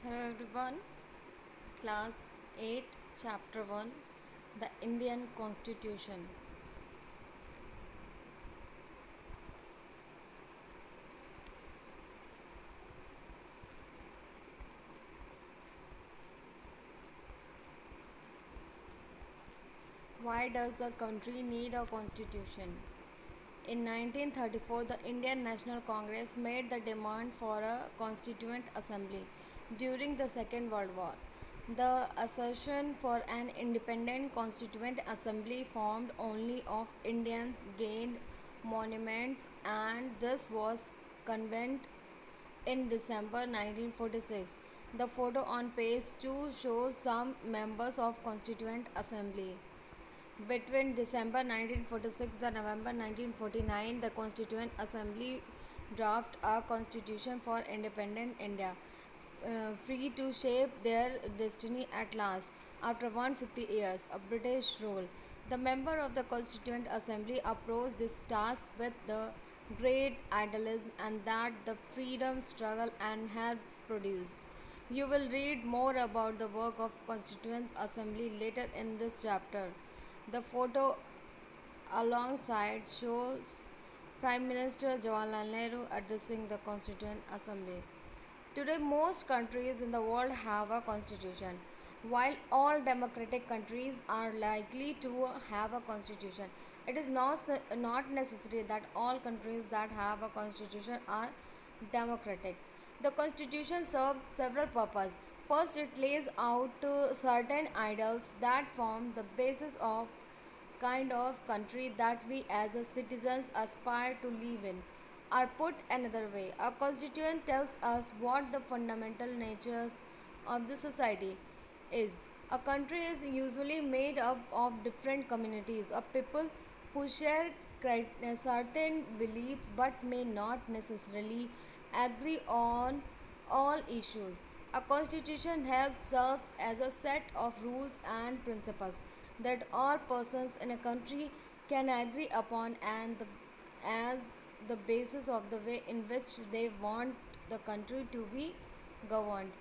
Hello everyone, Class 8, Chapter 1, The Indian Constitution. Why does a country need a constitution? In 1934, the Indian National Congress made the demand for a constituent assembly during the Second World War. The assertion for an independent constituent assembly formed only of Indians gained monuments, and this was convened in December 1946. The photo on page 2 shows some members of Constituent Assembly. Between December 1946 and November 1949, the Constituent Assembly drafted a constitution for independent India, free to shape their destiny at last. After 150 years of British rule, the member of the Constituent Assembly approached this task with the great idealism and that the freedom struggle and had produced. You will read more about the work of Constituent Assembly later in this chapter. The photo alongside shows Prime Minister Jawaharlal Nehru addressing the Constituent Assembly. Today, most countries in the world have a constitution. While all democratic countries are likely to have a constitution, it is not necessary that all countries that have a constitution are democratic. The constitution serves several purposes. First, it lays out certain ideals that form the basis of kind of country that we as a citizens aspire to live in. Or put another way, a constitution tells us what the fundamental natures of the society is. A country is usually made up of different communities of people who share certain beliefs but may not necessarily agree on all issues. A constitution helps serves as a set of rules and principles that all persons in a country can agree upon and as the basis of the way in which they want the country to be governed.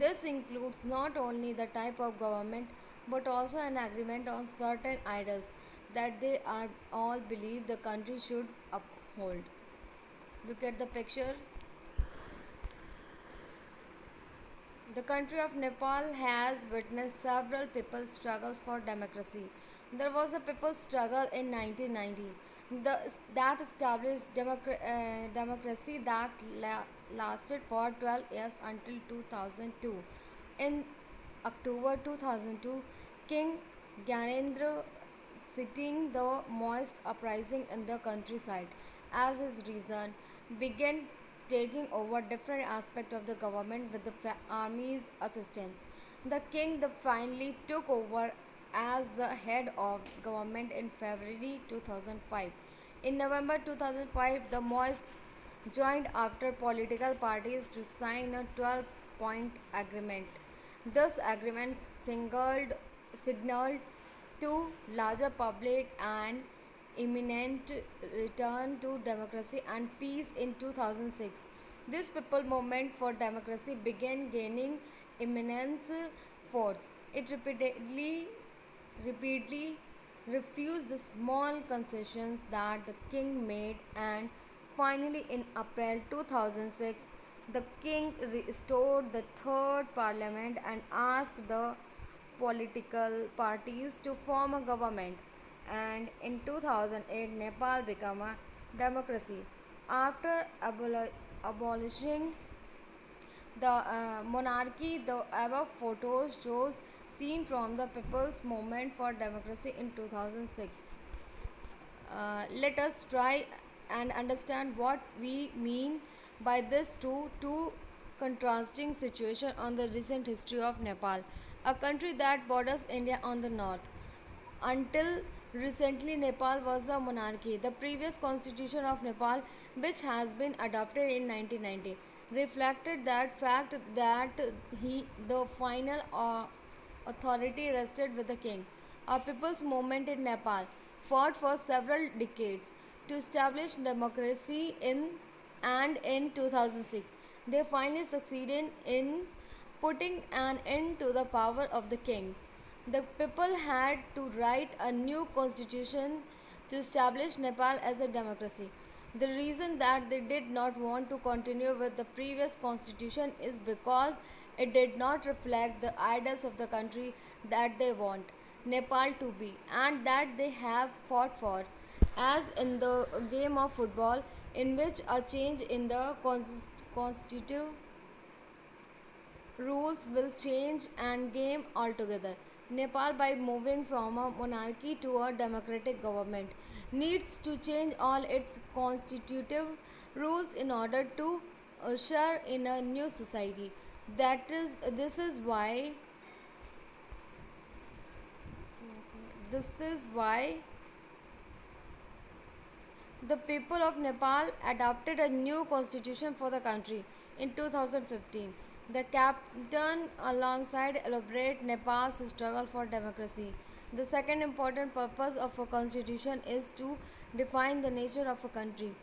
This includes not only the type of government but also an agreement on certain ideals that they are all believe the country should uphold. Look at the picture. The country of Nepal has witnessed several people's struggles for democracy. There was a people's struggle in 1990 that established democracy that lasted for 12 years until 2002. In October 2002, King Gyanendra, citing the Maoist uprising in the countryside as his reason, began taking over different aspects of the government with the army's assistance. The king finally took over as the head of government in February 2005. In November 2005, the Maoist joined after political parties to sign a 12-point agreement. This agreement signaled to larger public an imminent return to democracy and peace in 2006. This people movement for democracy began gaining immense force. It repeatedly refused the small concessions that the king made, and finally in April 2006 the king restored the third parliament and asked the political parties to form a government, and in 2008 Nepal became a democracy after abolishing the monarchy. The above photos shows seen from the People's Movement for Democracy in 2006. Let us try and understand what we mean by this through two contrasting situations on the recent history of Nepal, a country that borders India on the north. Until recently, Nepal was a monarchy. The previous constitution of Nepal, which has been adopted in 1990, reflected that fact that the final authority rested with the king. A people's movement in Nepal fought for several decades to establish democracy in 2006 they finally succeeded in putting an end to the power of the king. The people had to write a new constitution to establish Nepal as a democracy. The reason that they did not want to continue with the previous constitution is because it did not reflect the ideals of the country that they want Nepal to be and that they have fought for. As in the game of football, in which a change in the constitutive rules will change and game altogether. Nepal, by moving from a monarchy to a democratic government, needs to change all its constitutive rules in order to usher in a new society. This is why the people of Nepal adopted a new constitution for the country in 2015. The captain alongside elaborate Nepal's struggle for democracy. The second important purpose of a constitution is to define the nature of a country's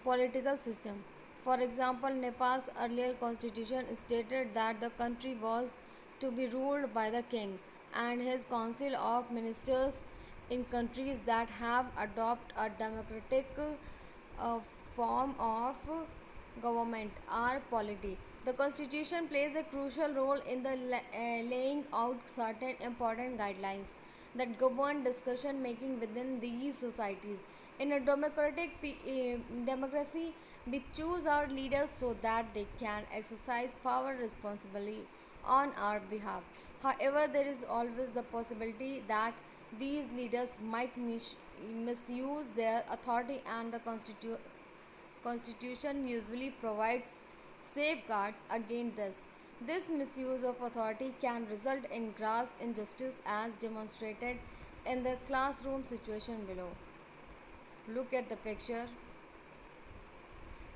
political system. For example, Nepal's earlier constitution stated that the country was to be ruled by the king and his council of ministers. In countries that have adopted a democratic form of government or polity, the constitution plays a crucial role in the laying out certain important guidelines that govern discussion making within these societies. In a democracy, we choose our leaders so that they can exercise power responsibly on our behalf. However, there is always the possibility that these leaders might misuse their authority, and the Constitution usually provides safeguards against this. This misuse of authority can result in gross injustice as demonstrated in the classroom situation below. Look at the picture.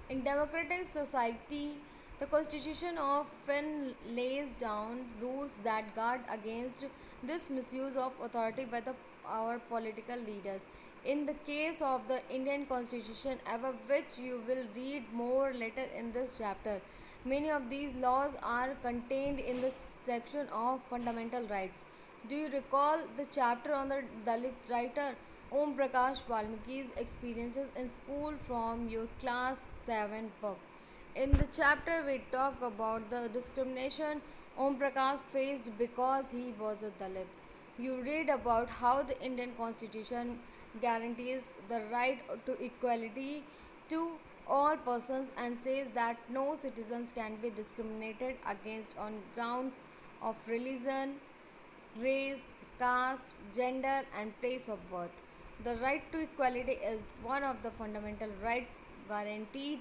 In democratic society, the constitution often lays down rules that guard against this misuse of authority by our political leaders. In the case of the Indian constitution, above which you will read more later in this chapter, many of these laws are contained in the section of fundamental rights. Do you recall the chapter on the Dalit writer Om Prakash Valmiki's experiences in school from your class 7 book? In the chapter, we talk about the discrimination Om Prakash faced because he was a Dalit. You read about how the Indian Constitution guarantees the right to equality to all persons and says that no citizens can be discriminated against on grounds of religion, race, caste, gender, and place of birth. The right to equality is one of the fundamental rights guaranteed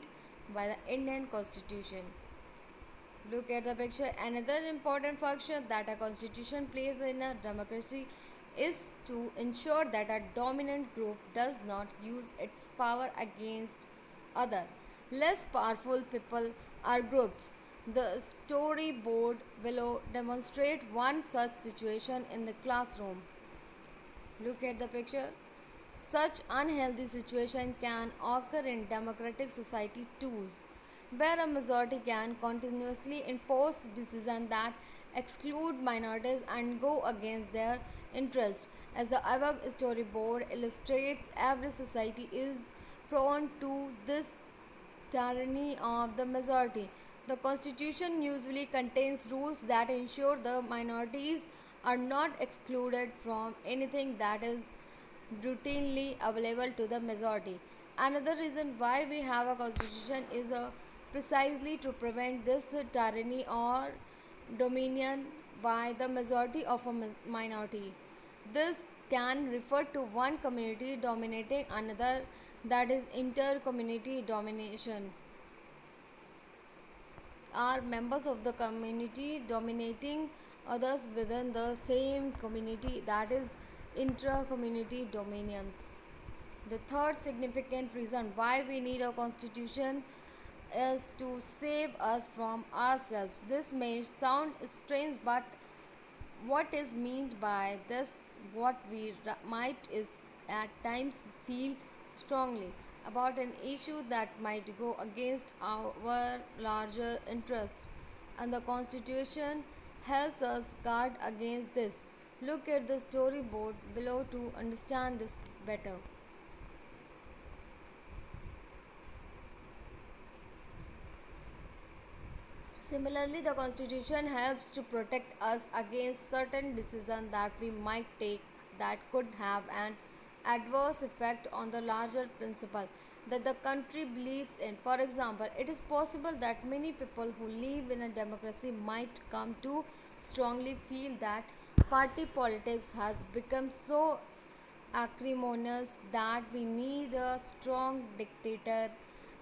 by the Indian Constitution. Look at the picture. Another important function that a constitution plays in a democracy is to ensure that a dominant group does not use its power against other less powerful people or groups. The storyboard below demonstrate one such situation in the classroom. Look at the picture. Such unhealthy situation can occur in democratic society too, where a majority can continuously enforce decisions that exclude minorities and go against their interests. As the above storyboard illustrates, every society is prone to this tyranny of the majority. The constitution usually contains rules that ensure the minorities are not excluded from anything that is routinely available to the majority. Another reason why we have a constitution is precisely to prevent this tyranny or dominion by the majority of a minority. This can refer to one community dominating another, that is inter-community domination, are members of the community dominating others within the same community, that is intra-community dominions. The third significant reason why we need a constitution is to save us from ourselves. This may sound strange, but what is meant by this, what we might is at times feel strongly about an issue that might go against our larger interests. and the Constitution helps us guard against this. Look at the storyboard below to understand this better. Similarly, the Constitution helps to protect us against certain decisions that we might take that could have an adverse effect on the larger principle that the country believes in. For example, it is possible that many people who live in a democracy might come to strongly feel that party politics has become so acrimonious that we need a strong dictator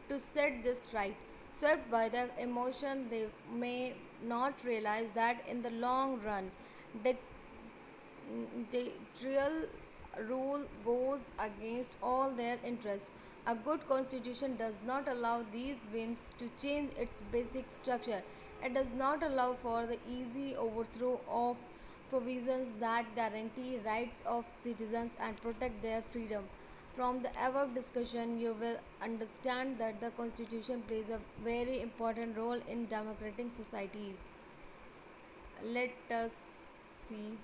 to set this right. Swept by the emotion, they may not realize that in the long run, dictatorial rule goes against all their interests. A good constitution does not allow these whims to change its basic structure. It does not allow for the easy overthrow of provisions that guarantee rights of citizens and protect their freedom. From the above discussion, you will understand that the Constitution plays a very important role in democratic societies. Let us see.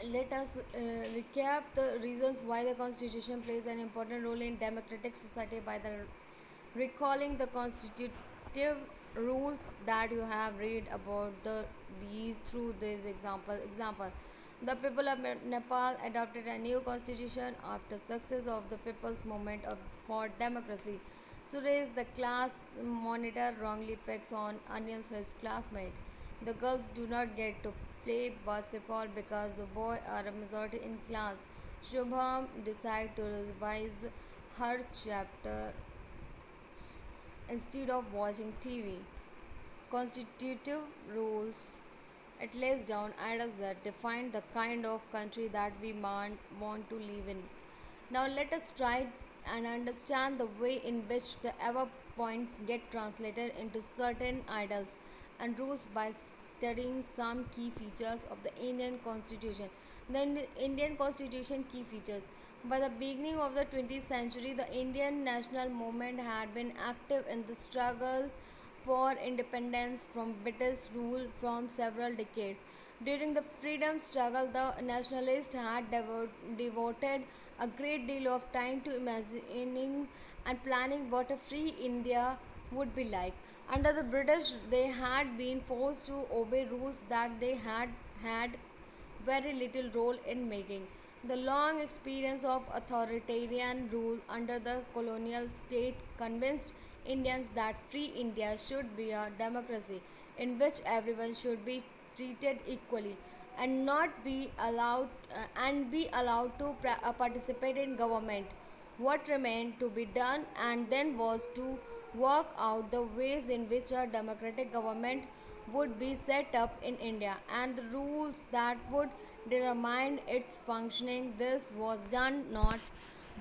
Let us recap the reasons why the Constitution plays an important role in democratic society by the recalling the constitutive rules that you have read about these through this example. The people of Nepal adopted a new constitution after success of the people's movement for democracy. Suresh, the class monitor, wrongly picks on Anil's his classmate. The girls do not get to play basketball because the boys are a majority in class. Shubham decides to revise her chapter instead of watching TV. Constitutive rules it lays down ideas that define the kind of country that we want to live in. Now let us try and understand the way in which the above points get translated into certain ideals and rules by studying some key features of the Indian Constitution. The Indian Constitution key features. By the beginning of the 20th century, the Indian national movement had been active in the struggle for independence from British rule from several decades. During the freedom struggle, the nationalists had devoted a great deal of time to imagining and planning what a free India would be like. Under the British, they had been forced to obey rules that they had had very little role in making. The long experience of authoritarian rule under the colonial state convinced Indians that free India should be a democracy in which everyone should be treated equally and not be allowed be allowed to participate in government. What remained to be done and then was to work out the ways in which a democratic government would be set up in India and the rules that would determine its functioning. This was done not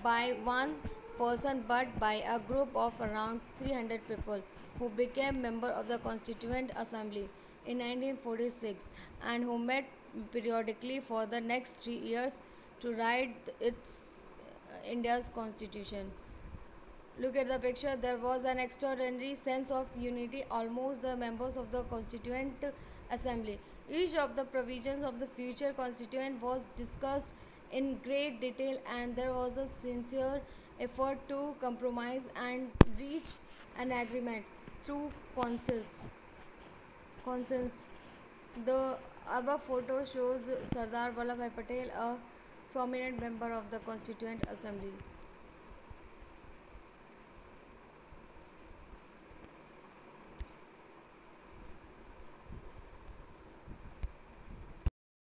by one person but by a group of around 300 people who became members of the Constituent Assembly in 1946 and who met periodically for the next 3 years to write its India's constitution. Look at the picture. There was an extraordinary sense of unity amongst the members of the Constituent Assembly. Each of the provisions of the future Constituent was discussed in great detail, and there was a sincere effort to compromise and reach an agreement through consensus. The above photo shows Sardar Vallabhbhai Patel, a prominent member of the Constituent Assembly.